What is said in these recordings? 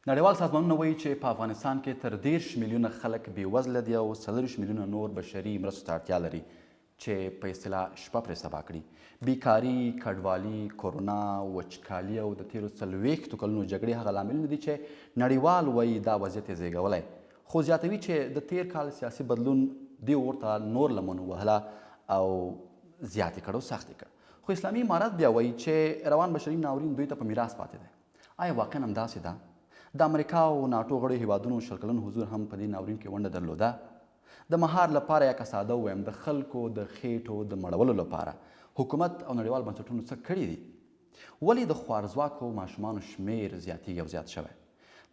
نړیوال سازمانونه وایي چې په افغانستان کې تر 30 میلیونه خلک بېوزله دي او 40 میلیونه نور بشري مرستو ته اړتیا لري چې په اصطلاح شپه پرې سبا کړي. بیکاري، کډوالي، کورونا، وچکالي او د تېرو 40 کلونو جګړې هغه لاملونه دي چې نړیوال وایي دا وضعیت یې زېږولی. خو زیاتوي چې د تېر کال سیاسي بدلون دې ورته نور لمن ووهله او زیات یې کړ او سخت یې کړ. خو اسلامي امارت بیا وایي چې روان بشري ناورین دوی ته په میراث پاتې دی. آیا واقعا همداسې ده؟ د امریکا او ناټو غړو هیوادونو 100 کلن حضور هم په دې ناورین کې ونډه درلوده. د مهار لپاره یا که ساده ووایم د خلکو د خېټو د مړولو لپاره حکومت او نړیوال بنسټونو څه کړي دي؟ ولې د خوارځواکو ماشومانو شمیر زیاتیږي او زیات شوی؟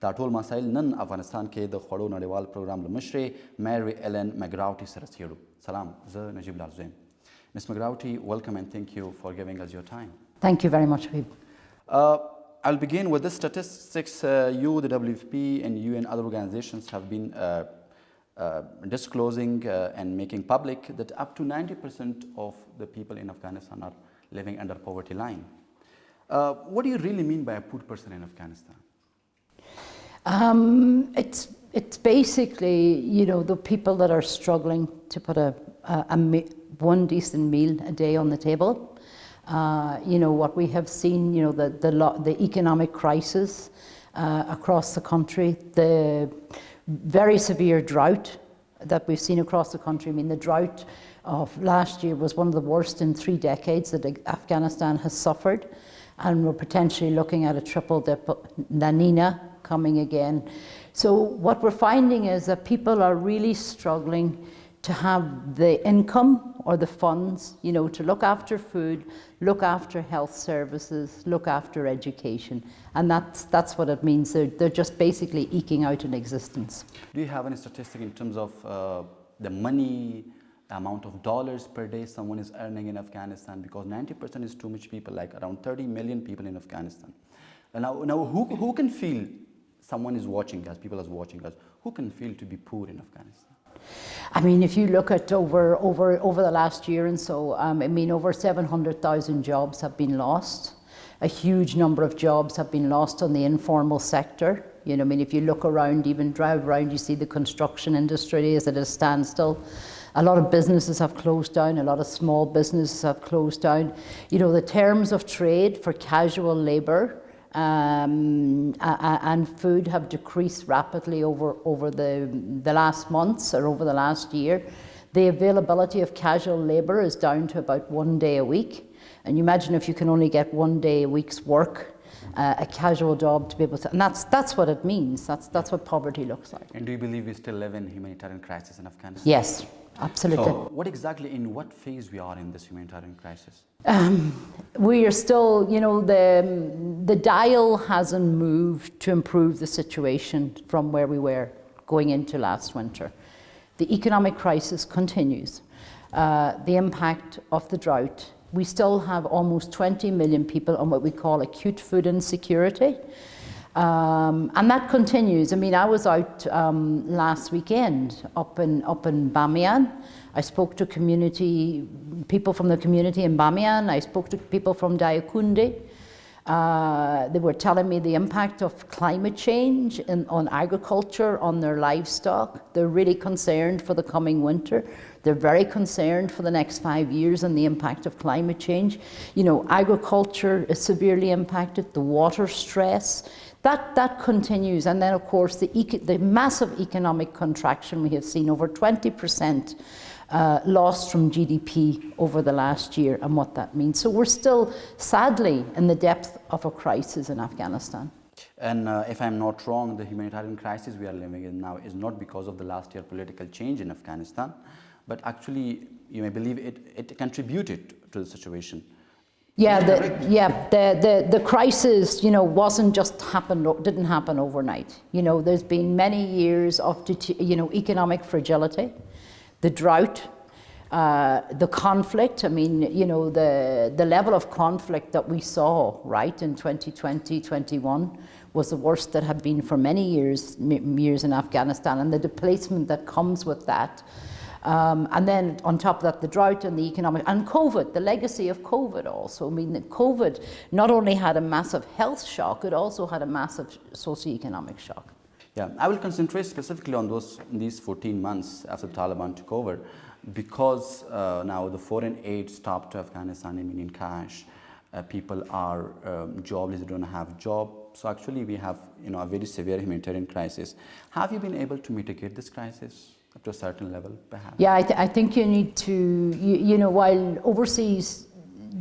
دا ټول مسایل نن افغانستان کې د خوړو نړیوال پروګرام له مشرې مary ellen mc groarty سره څېړو. سلام، زه نجیب لال زویم. Ms. mc groarty, welcome and thank you for giving us your time. Thank you very much, Habib. I'll begin with the statistics. You, the WFP, and you and other organizations have been disclosing and making public that up to 90% of the people in Afghanistan are living under poverty line. What do you really mean by a poor person in Afghanistan? It's basically, you know, the people that are struggling to put one decent meal a day on the table. You know, what we have seen, you know, the economic crisis across the country, the very severe drought that we've seen across the country. I mean, the drought of last year was one of the worst in 3 decades that Afghanistan has suffered, and we're potentially looking at a triple dip La Nina coming again. So what we're finding is that people are really struggling to have the income or the funds, you know, to look after food, look after health services, look after education. And that's what it means. They're just basically eking out an existence. Do you have any statistic in terms of the money, the amount of dollars per day someone is earning in Afghanistan? Because 90% is too much people, like around 30 million people in Afghanistan. And now who can feel someone is watching us, people are watching us, who can feel to be poor in Afghanistan? I mean, if you look at over the last year and so, I mean, over 700,000 jobs have been lost. A huge number of jobs have been lost on the informal sector. You know, I mean, if you look around, even drive around, you see the construction industry is at a standstill. A lot of businesses have closed down. A lot of small businesses have closed down. You know, the terms of trade for casual labour and food have decreased rapidly over the last months or over the last year. The availability of casual labour is down to about 1 day a week. And you imagine if you can only get 1 day a week's work, a casual job to be able to, and that's what it means. That's what poverty looks like. And do you believe we still live in humanitarian crisis in Afghanistan? Yes, absolutely. So what exactly, in what phase we are in this humanitarian crisis? We are still, you know, the dial hasn't moved to improve the situation from where we were going into last winter. The economic crisis continues. The impact of the drought. We still have almost 20 million people on what we call acute food insecurity. And that continues. I mean, I was out last weekend up in Bamiyan. I spoke to people from the community in Bamiyan. I spoke to people from Dayakundi. They were telling me the impact of climate change on agriculture, on their livestock. They're really concerned for the coming winter. They're very concerned for the next 5 years and the impact of climate change. You know, agriculture is severely impacted, the water stress. That continues. And then, of course, the massive economic contraction we have seen, over 20% lost from GDP over the last year, and what that means. So we're still, sadly, in the depth of a crisis in Afghanistan. And if I'm not wrong, the humanitarian crisis we are living in now is not because of the last year political change in Afghanistan, but actually, you may believe it contributed to the situation. The crisis, you know, didn't happen overnight. You know, there's been many years of, you know, economic fragility, the drought, the conflict. I mean, you know, the level of conflict that we saw, right, in 2020, 21 was the worst that had been for many years in Afghanistan, and the displacement that comes with that. And then on top of that, the drought and the economic, and COVID, the legacy of COVID also. I mean, COVID not only had a massive health shock, it also had a massive socioeconomic shock. Yeah, I will concentrate specifically on these 14 months after the Taliban took over, because now the foreign aid stopped to Afghanistan, I mean in cash. People are jobless, they don't have job. So actually we have a very severe humanitarian crisis. Have you been able to mitigate this crisis up to a certain level, perhaps? Yeah, I think you need to, while overseas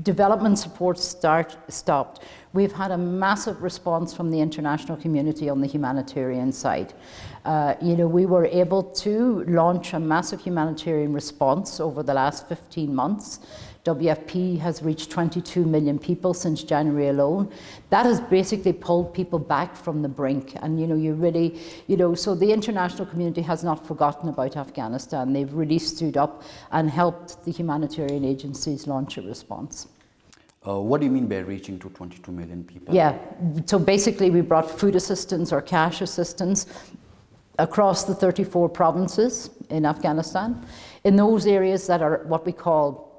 development support stopped, we've had a massive response from the international community on the humanitarian side. We were able to launch a massive humanitarian response over the last 15 months. WFP has reached 22 million people since January alone. That has basically pulled people back from the brink. And so the international community has not forgotten about Afghanistan. They've really stood up and helped the humanitarian agencies launch a response. What do you mean by reaching to 22 million people? Yeah, so basically we brought food assistance or cash assistance across the 34 provinces in Afghanistan. In those areas that are what we call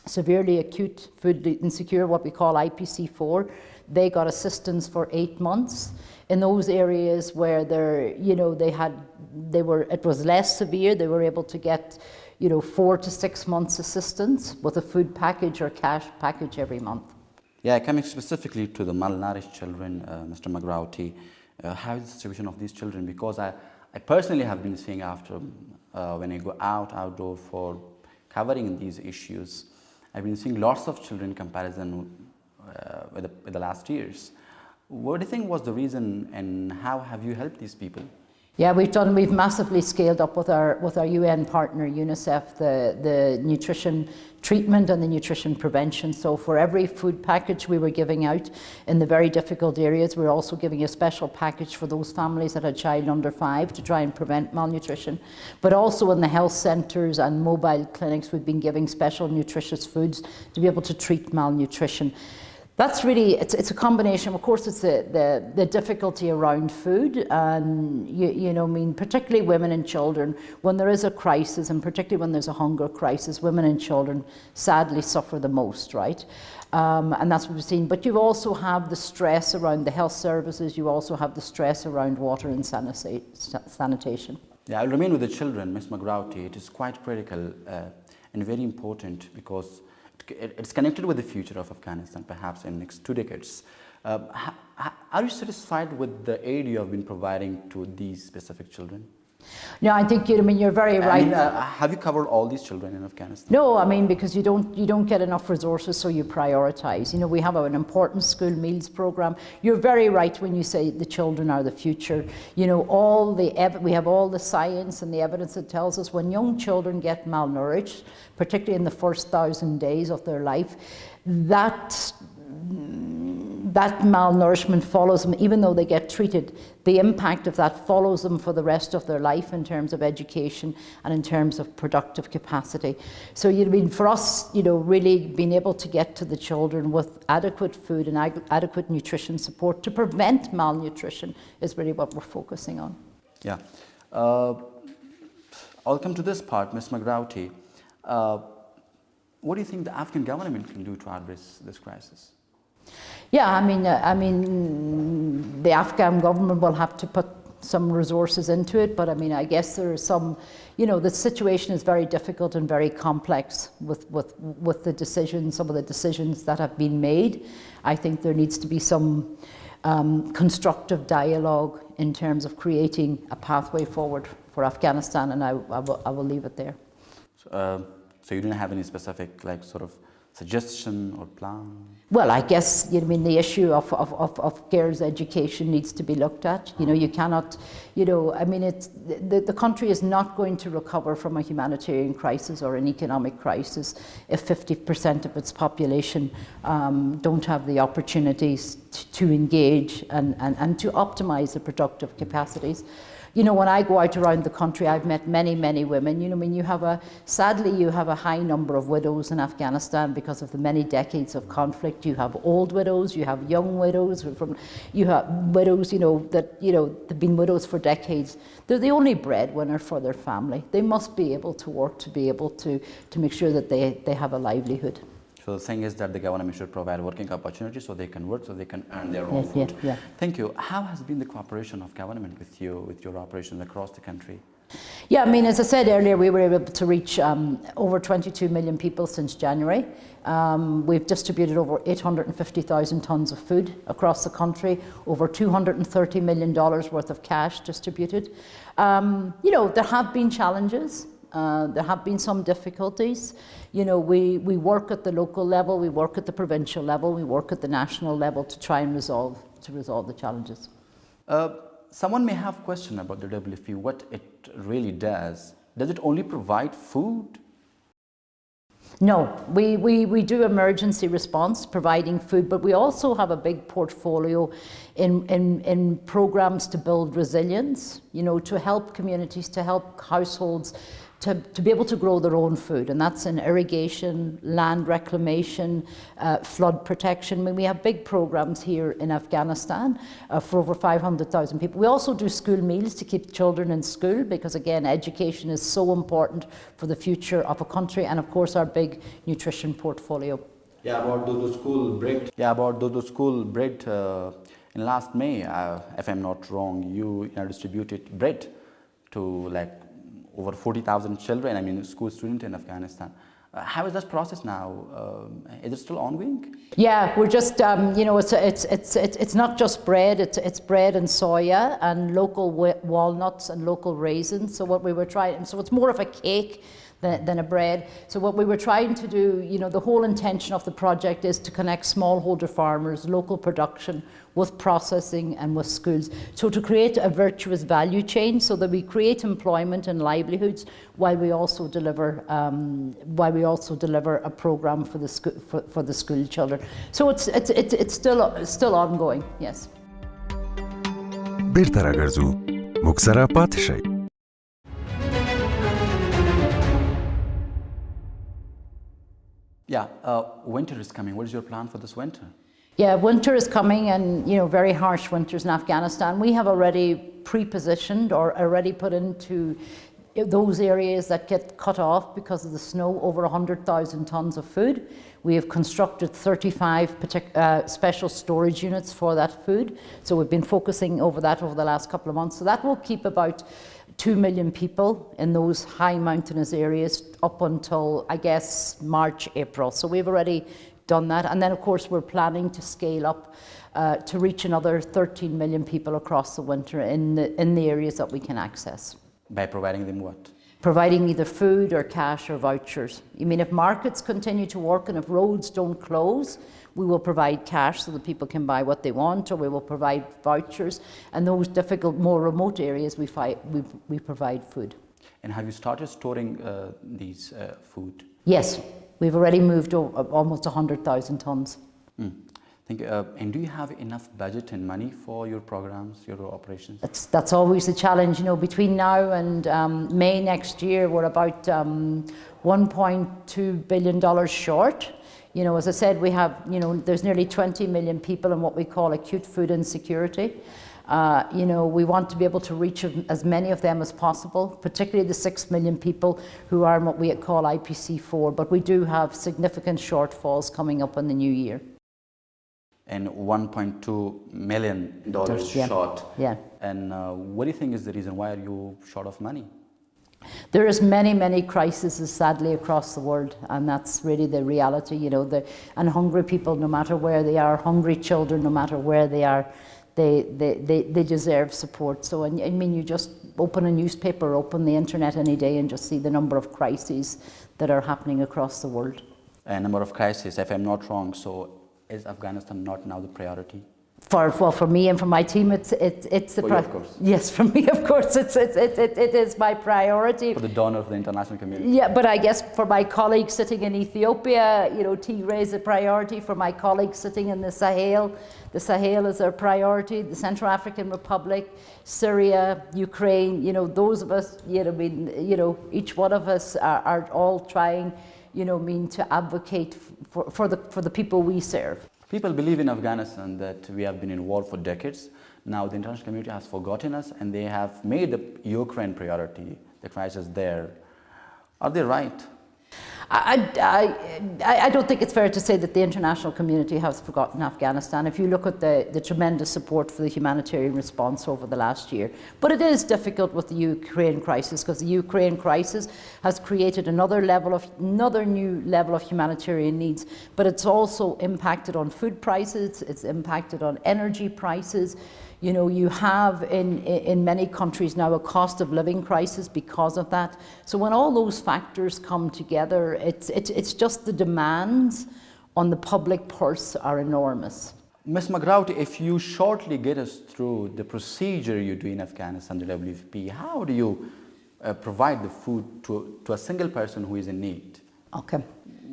severely acute food insecure, what we call IPC4, they got assistance for 8 months. In those areas where it was less severe, they were able to get 4 to 6 months assistance with a food package or cash package every month. Yeah, coming specifically to the malnourished children, Mr. Mc Groarty, how is the situation of these children? Because I personally have been seeing after when I go outdoor for covering these issues, I've been seeing lots of children in comparison with the last years. What do you think was the reason, and how have you helped these people? Yeah, we've massively scaled up with our UN partner UNICEF the nutrition treatment and the nutrition prevention. So for every food package we were giving out in the very difficult areas, we're also giving a special package for those families that had a child under 5 to try and prevent malnutrition. But also in the health centres and mobile clinics, we've been giving special nutritious foods to be able to treat malnutrition. That's really, it's a combination. Of course, it's the difficulty around food, and particularly women and children. When there is a crisis, and particularly when there's a hunger crisis, women and children sadly suffer the most, right? And that's what we've seen. But you also have the stress around the health services. You also have the stress around water and sanitation. Yeah, I'll remain with the children, Ms. Mc Groarty. It is quite critical and very important, because it's connected with the future of Afghanistan, perhaps in the next 2 decades. Are you satisfied with the aid you have been providing to these specific children? No, I think you're very right. Have you covered all these children in Afghanistan? No, because you don't get enough resources, so you prioritize. We have an important school meals program. You're very right when you say the children are the future. We have all the science and the evidence that tells us when young children get malnourished, particularly in the first 1,000 days of their life, that malnourishment follows them, even though they get treated. The impact of that follows them for the rest of their life in terms of education and in terms of productive capacity. So for us, really being able to get to the children with adequate food and adequate nutrition support to prevent malnutrition is really what we're focusing on. Yeah. I'll come to this part, Ms. Mc Groarty. What do you think the Afghan government can do to address this crisis? Yeah, the Afghan government will have to put some resources into it, but I guess there are some, the situation is very difficult and very complex with the decisions, some of the decisions that have been made. I think there needs to be some constructive dialogue in terms of creating a pathway forward for Afghanistan, and I will leave it there. So you didn't have any specific sort of suggestion or plan? Well, I guess the issue of girls' education needs to be looked at. You cannot, the country is not going to recover from a humanitarian crisis or an economic crisis if 50% of its population don't have the opportunities to engage and to optimize the productive capacities. You know, when I go out around the country, I've met many, many women. You know, I mean, sadly, you have a high number of widows in Afghanistan because of the many decades of conflict. You have old widows, you have young widows, you have widows, they've been widows for decades. They're the only breadwinner for their family. They must be able to work to be able to make sure that they have a livelihood. So the thing is that the government should provide working opportunities so they can work, so they can earn their own food. Yeah. Thank you. How has been the cooperation of government with you, with your operations across the country? Yeah, I mean, as I said earlier, we were able to reach over 22 million people since January. We've distributed over 850,000 tonnes of food across the country, over $230 million worth of cash distributed. There have been challenges. There have been some difficulties. You know, we work at the local level, we work at the provincial level, we work at the national level to try and resolve the challenges. Someone may have a question about the WFP, what it really does. Does it only provide food? No, we do emergency response, providing food, but we also have a big portfolio in programs to build resilience, you know, to help communities, to help households to be able to grow their own food, and that's in irrigation, land reclamation, flood protection. I mean, we have big programs here in Afghanistan for over 500,000 people. We also do school meals to keep children in school because, again, education is so important for the future of a country, and of course our big nutrition portfolio. About the school bread. In last May, if I'm not wrong, you distributed bread to over 40,000 children, school students in Afghanistan. How is that process now? Is it still ongoing? Yeah, we're just, it's not just bread, it's bread and soya and local walnuts and local raisins. So what we were trying, so it's more of a cake than a bread. So what we were trying to do, the whole intention of the project is to connect smallholder farmers, local production with processing and with schools. So to create a virtuous value chain so that we create employment and livelihoods while we also deliver a program for the school children. So it's still ongoing, yes. بیرته راګرځو موږ سره پاتې شئ. Winter is coming. What is your plan for this winter? Yeah, winter is coming, and very harsh winters in Afghanistan. We have already pre-positioned or already put into those areas that get cut off because of the snow over 100,000 tonnes of food. We have constructed 35 special storage units for that food. So we've been focusing over that over the last couple of months. So that will keep about 2 million people in those high mountainous areas up until, I guess, March, April. So we've already done that. And then, of course, we're planning to scale up to reach another 13 million people across the winter in the areas that we can access. By providing them what? Providing either food or cash or vouchers. If markets continue to work and if roads don't close, we will provide cash so that people can buy what they want, or we will provide vouchers. And those difficult, more remote areas, we provide food. And have you started storing these food? Yes, we've already moved almost 100,000 tonnes. Thank you. And do you have enough budget and money for your programs, your operations? That's always the challenge. Between now and May next year, we're about $1.2 billion short. As I said, we have, there's nearly 20 million people in what we call acute food insecurity. We want to be able to reach as many of them as possible, particularly the 6 million people who are in what we call IPC4, but we do have significant shortfalls coming up in the new year. And $1.2 million short. Yeah. And what do you think is the reason? Why are you short of money? There is many crises, sadly, across the world, and that's really the reality. And hungry people, no matter where they are, hungry children, no matter where they are, they deserve support. So, you just open a newspaper, open the internet any day, and just see the number of crises that are happening across the world. A number of crises, if I'm not wrong. So, is Afghanistan not now the priority? For me and for my team, it's the For you, of course. Yes, for me, of course, it is my priority. For the donor of the international community. Yeah, but I guess for my colleagues sitting in Ethiopia, Tigray is a priority. For my colleagues sitting in the Sahel is a priority. The Central African Republic, Syria, Ukraine, those of us, each one of us are all trying, to advocate for the people we serve. People believe in Afghanistan that we have been in war for decades. Now the international community has forgotten us and they have made the Ukraine priority, the crisis there. Are they right? I don't think it's fair to say that the international community has forgotten Afghanistan. If you look at the tremendous support for the humanitarian response over the last year. But it is difficult with the Ukraine crisis because the Ukraine crisis has created another new level of humanitarian needs. But it's also impacted on food prices, it's impacted on energy prices. You have in many countries now a cost of living crisis because of that. So when all those factors come together, it's just the demands on the public purse are enormous. Ms. McGroarty, if you shortly get us through the procedure you do in Afghanistan, the WFP, how do you provide the food to a single person who is in need? Okay.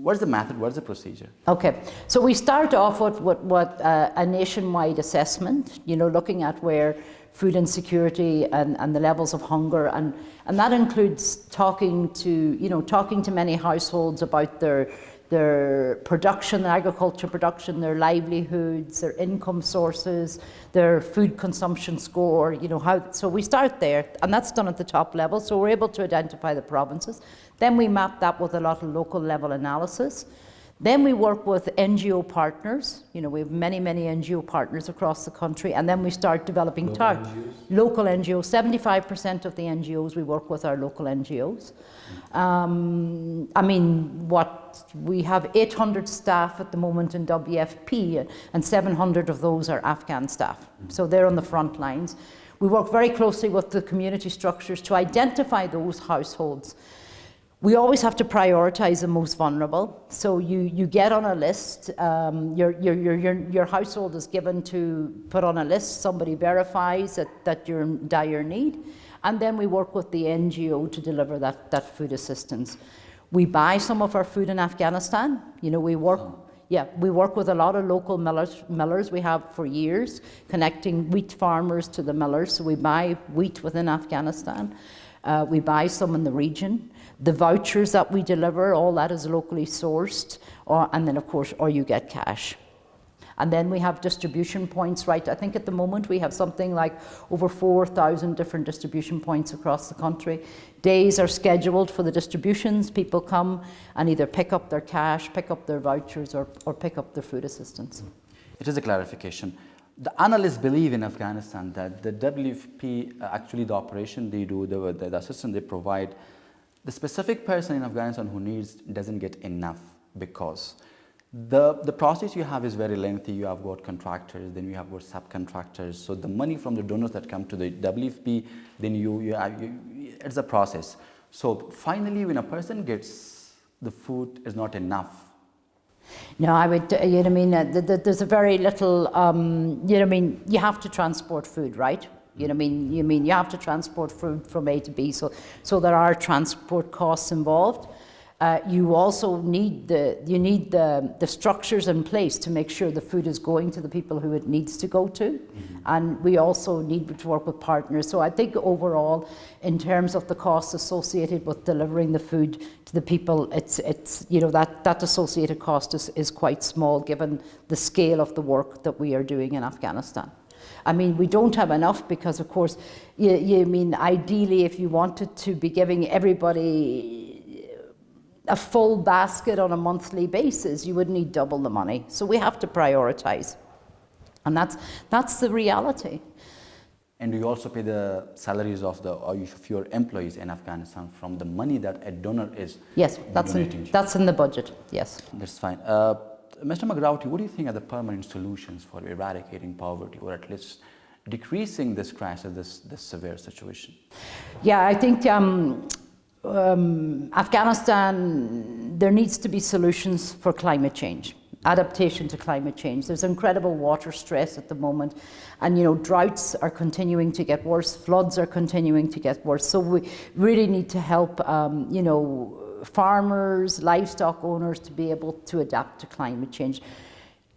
What's the method? What's the procedure? Okay, so we start off with a nationwide assessment, looking at where food insecurity and the levels of hunger, and that includes talking to many households about their production, their agriculture production, their livelihoods, their income sources, their food consumption score, so we start there, and that's done at the top level, so we're able to identify the provinces. Then we map that with a lot of local level analysis. Then we work with NGO partners. We have many NGO partners across the country, and then we start developing local NGOs. 75% of the NGOs we work with are local NGOs. We have 800 staff at the moment in WFP, and 700 of those are Afghan staff. So they're on the front lines. We work very closely with the community structures to identify those households. We always have to prioritize the most vulnerable. So you get on a list, your household is given to put on a list, somebody verifies that you're in dire need, and then we work with the NGO to deliver that food assistance. We buy some of our food in Afghanistan. We work with a lot of local millers we have for years, connecting wheat farmers to the millers, so we buy wheat within Afghanistan. We buy some in the region. The vouchers that we deliver, all that is locally sourced, and then of course, or you get cash. And then we have distribution points, right? I think at the moment we have something like over 4,000 different distribution points across the country. Days are scheduled for the distributions. People come and either pick up their cash, pick up their vouchers, or pick up their food assistance. It is a clarification. The analysts believe in Afghanistan that the WFP, actually the operation they do, the assistance they provide, the specific person in Afghanistan who needs doesn't get enough because the process you have is very lengthy. You have got contractors, then you have got subcontractors. So the money from the donors that come to the WFP, then it's a process. So finally, when a person gets the food, is not enough. No, I would, there's a very little, you have to transport food, right? You have to transport food from A to B, so there are transport costs involved. You also need the structures in place to make sure the food is going to the people who it needs to go to, and we also need to work with partners. So I think overall, in terms of the costs associated with delivering the food to the people, it's that associated cost is quite small given the scale of the work that we are doing in Afghanistan. We don't have enough because, of course, ideally, if you wanted to be giving everybody a full basket on a monthly basis, you would need double the money. So we have to prioritize, and that's the reality. And you also pay the salaries of your employees in Afghanistan from the money that a donor is donating. That's in the budget. Yes, that's fine. Mr. McGroarty, what do you think are the permanent solutions for eradicating poverty, or at least decreasing this crisis, this severe situation? Yeah, I think Afghanistan, there needs to be solutions for climate change. adaptation to climate change. There's incredible water stress at the moment, and droughts are continuing to get worse, floods are continuing to get worse. So we really need to help farmers, livestock owners to be able to adapt to climate change.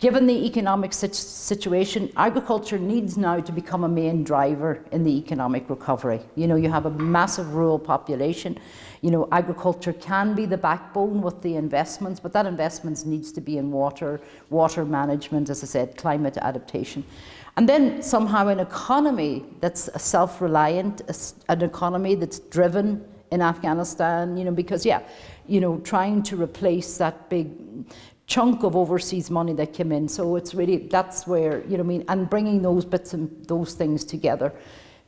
Given the economic situation, agriculture needs now to become a main driver in the economic recovery. You have a massive rural population. Agriculture can be the backbone with the investments, but that investment needs to be in water management, as I said, climate adaptation. And then somehow an economy that's self-reliant, an economy that's driven in Afghanistan, because trying to replace that big chunk of overseas money that came in. So it's really, that's where, and bringing those bits and those things together.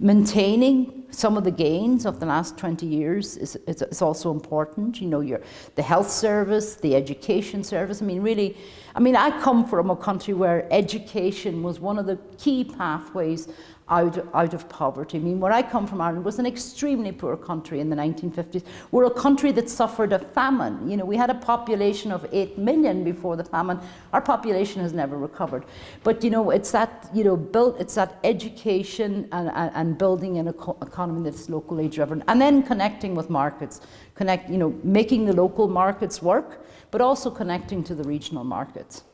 Maintaining some of the gains of the last 20 years is also important. The health service, the education service. I come from a country where education was one of the key pathways out of poverty. Where I come from, Ireland, was an extremely poor country in the 1950s. We're a country that suffered a famine. We had a population of 8 million before the famine. Our population has never recovered. But it's that it's that education and building an economy that's locally driven, and then connecting with markets, making the local markets work, but also connecting to the regional markets.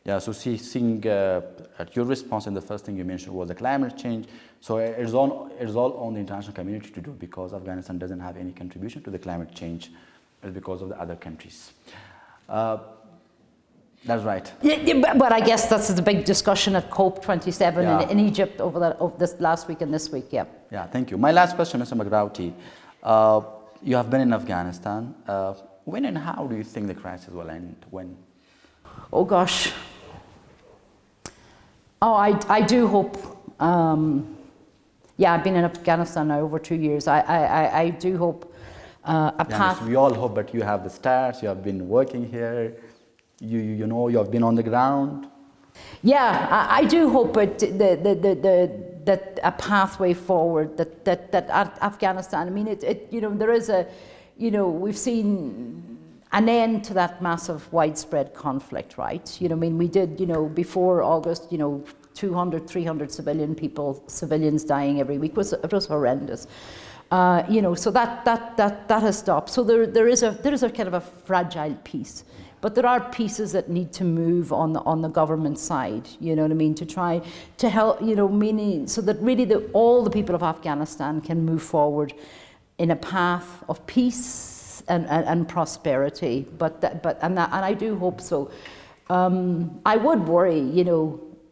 Yeah, so seeing at your response, and the first thing you mentioned was the climate change. So it's all on the international community to do, because Afghanistan doesn't have any contribution to the climate change. It's because of the other countries. That's right. Yeah, but I guess that's the big discussion at COP27 in Egypt over this last week and this week. Yeah. Yeah, thank you. My last question, Mr. Groarty. You have been in Afghanistan. When and how do you think the crisis will end? When? Oh gosh. I do hope. I've been in Afghanistan now over 2 years. I do hope a path. We all hope, but you have the stars. You have been working here. You have been on the ground. Yeah, I do hope that a pathway forward. That Afghanistan. There is we've seen an end to that massive widespread conflict, right? We did, before August, 200, 300 civilians dying every week. It was horrendous. So that has stopped. So there is a kind of a fragile peace. But there are pieces that need to move on the government side, to try to help, meaning so that really all the people of Afghanistan can move forward in a path of peace and prosperity, and I do hope so. I would worry,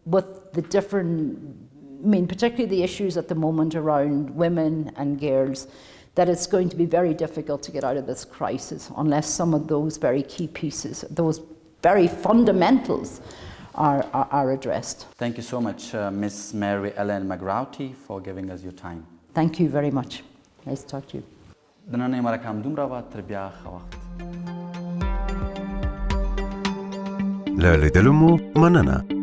with the different, particularly the issues at the moment around women and girls, that it's going to be very difficult to get out of this crisis unless some of those very key pieces, those very fundamentals, are addressed. Thank you so much, Miss Mary Ellen Mc Groarty, for giving us your time. Thank you very much. Nice to talk to you. د نننۍ مرکه همدومره وه، تر بیا ښه وخت. له لیدلو مو مننه.